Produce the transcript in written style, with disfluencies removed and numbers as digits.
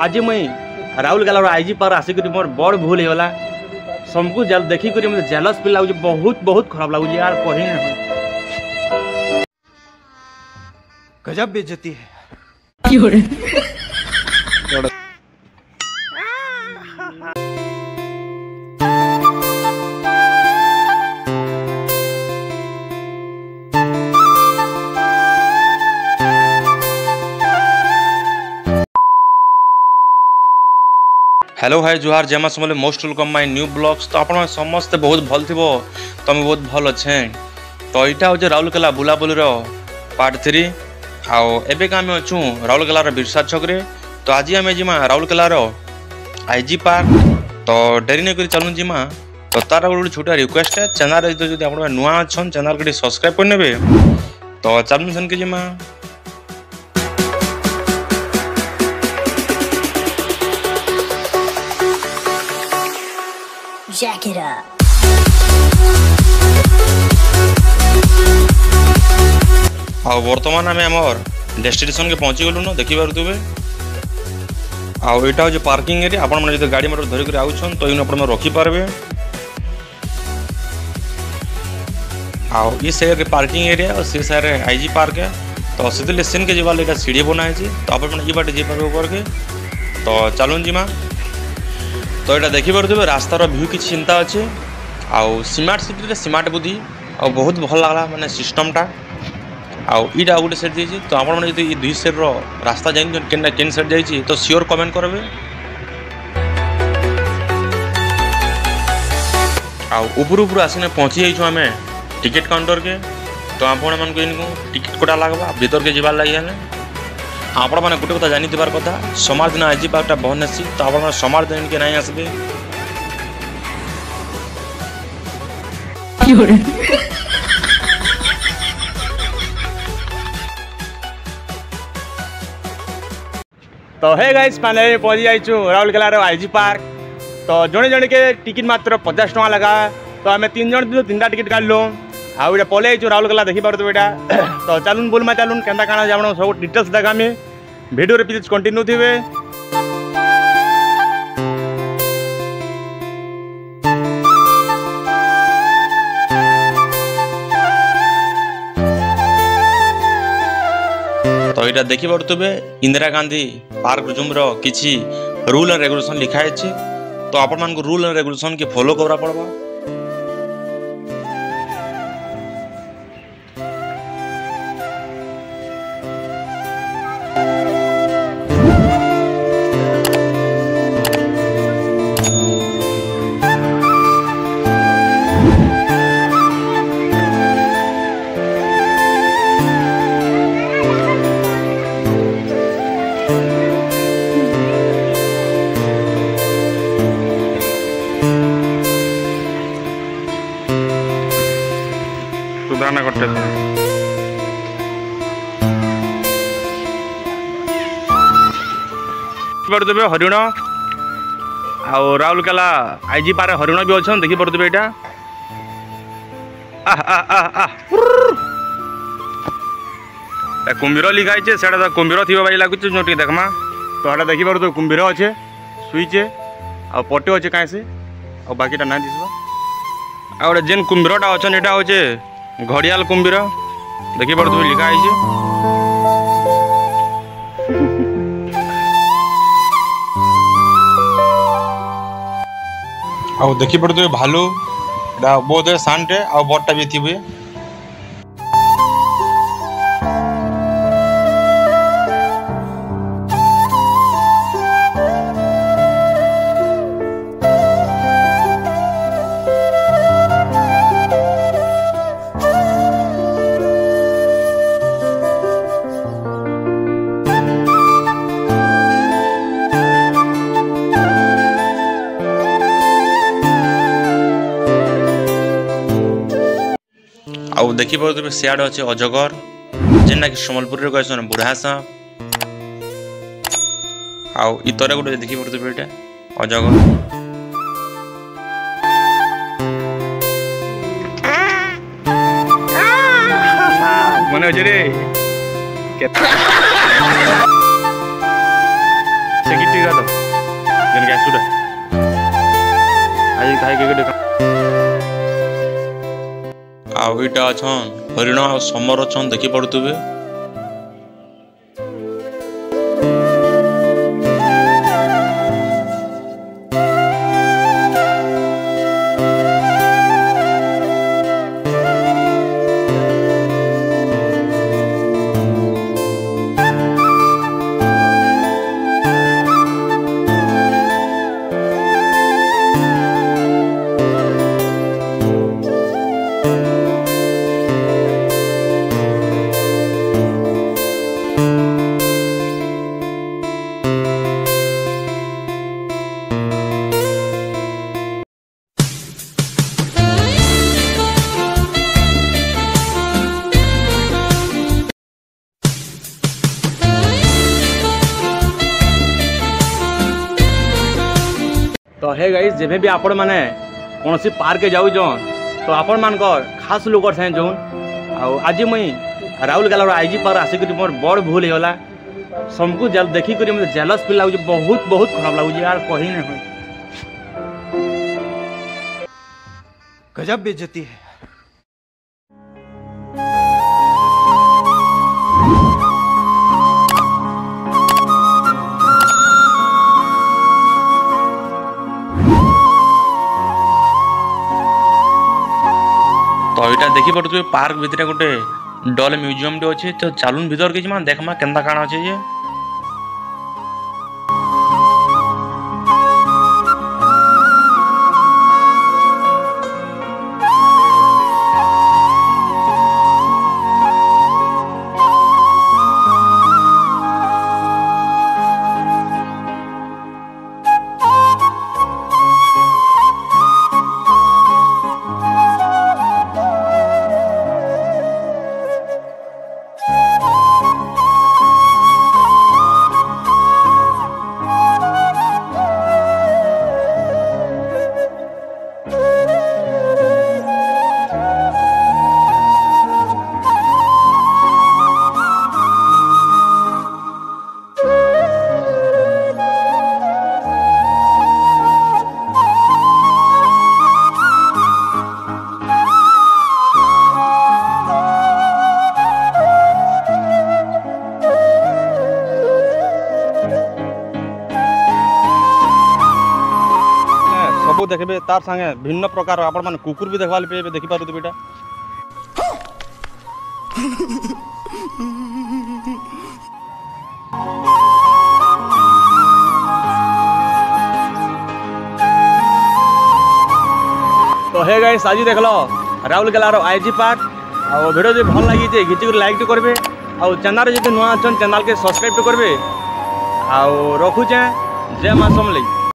आज मुई राउरकेला आईजी पार आसिक मोर बड़ भूल होगा सबको देखिक मतलब जेलस भी लगुच बहुत बहुत खराब लगुच यार कही ना गजब बेइज्जती है। हेलो हाय जुहार जमा समले most welcome my new blogs. तो आपण समस्ते बहुत भल थी तुम बहुत भल अच्छे। तो यहाँ हूँ राउरकेला बुलाबुली पार्ट 3 आउ एवं आम अच्छू राउरकेलार बिरसा छकरे। तो आज आम जीमा राउरकेलार आईजी पार्क। तो डेरी नहीं कर चलू जीमा। तो तार गोटे छोटा रिक्वेस्ट है चैनल जो आप नुआ अच्छा चैनल को सब्सक्राइब करने। तो चलू सन के जीमा। Jack it up. आ वर्तमान आम आमर डेस्टिनेशन के पहुँची गलु न देखी पारे। आईटा हूँ पार्किंग एरिया। आपण मैंने गाड़ी मोटर धरिक आउन तो इन आप रखिपारे। ये साइड के पार्किंग एरिया और सी साइड आईजी पार्क है। तो से सीन के जीवार यहाँ सीढ़ी बनाई। तो आप बाटे जापारे ऊपर के। तो चलून जीमा। तो यहाँ देखिपे रास्तार व्यू कि चिंता अच्छे। आउ स्मार्ट सिटी स्मार्ट बुद्धि आ बहुत भल लगला माने सिस्टमटा। आईटा गोटे सेट जाइए। तो आप दुई साइड रास्ता जाइन केन सेट जाइए तो सियोर कमेंट करेंगे। आपर आसिने पहुँची जाइए आम टिकेट काउंटर के। तो आपण मन टिकेट कोटा लगवा भीतर के जीवार लगे आपण मैंने गोटे कथा जानी थार कथा समार दिन आईजी पार्कटा बहन आसी। तो आप समार दिन के नहीं आसबे। तो हे गाइस फाइनली पहुंची जाइछु राउरकेलार आईजी पार्क। तो जड़े जड़े के टिकट मात्र 50 टका लगा। तो आम 3 जन थी 3टा टिकट काढ़लु। आउ ये पलि आइछु राउरकेला देखी पारे बेटा। तो चलून बोलमा चलून केन्ता काना जाबण सब डिटेल्स देखामी। वीडियो रे प्लीज कंटिन्यू थिबे। तो यहाँ देखी पारे इंदिरा गांधी पार्क जूम किसी रूल एंड रेगुलेशन लिखाई। तो आपण मान रूल एंड रेगुलेशन के फॉलो करा पड़वा। सुधारना करते पारे हरिण आ राउरकेला आईजी पारे हरिण भी अच्छा देखी पारे। यहाँ कुंभीर लिखाई से कुंभीर थी भाई लगुच जो देखमा। तो यहाँ देखी पारे कुंभीर अच्छे सुईचे आ पटे अच्छे कहीं से आ बाकीटा ना दिशा। आ जेन कुंभीरटा अच्छा यहाँ हूँ घड़ियाल कुंभीर देखी पारे लिखाई। आउ देखी पारे भालू बहुत शांत आ बड़टा भी थी। आउ देखी पारे सियाड़ अच्छे अजगर जेना कि सम्बलपुर कह बुढ़ा सांप। आउ इतरे गोटे देखी पारे ये अजगर। मन अच्छे रे से गिट्टी का तो जन गैस उड़ा आज खाई के देखा आउ इटा अछन हरिण आ समर अछन देखि पड़ुतबे तो हे गाइस जेबे भी आपण माने कोनसी पार्क जाउ जोन तो आपण मानकर खास लोकर से जोन आज मुई राउल गला आईजी पार्क आसिक मोर बड़ भूल होला सबको जल देखी करी मुझे जेलस फील लागु बहुत बहुत खराब लागु यार कही नहीं हो गजब बेइज्जती है। तो यहाँ देखी पड़े पार्क भितर गोटे डल म्यूजियम टे अच्छे तो चलून भीतर के देखमा केन्ता काण अच्छे जे सब देखबे तार संगे भिन्न प्रकार आपण माने कुकुर भी देखवाल पे देखि पारु बेटा तो हे गाइस आज देख लो राउरकेलार आईजी पार्क आ वीडियो जो भल लगी घिची कर लाइक तो करबे आ चैनल जो नुआ अछन चैनल के सब्सक्राइब तो करबे आ रखुचे जय मां समलेई।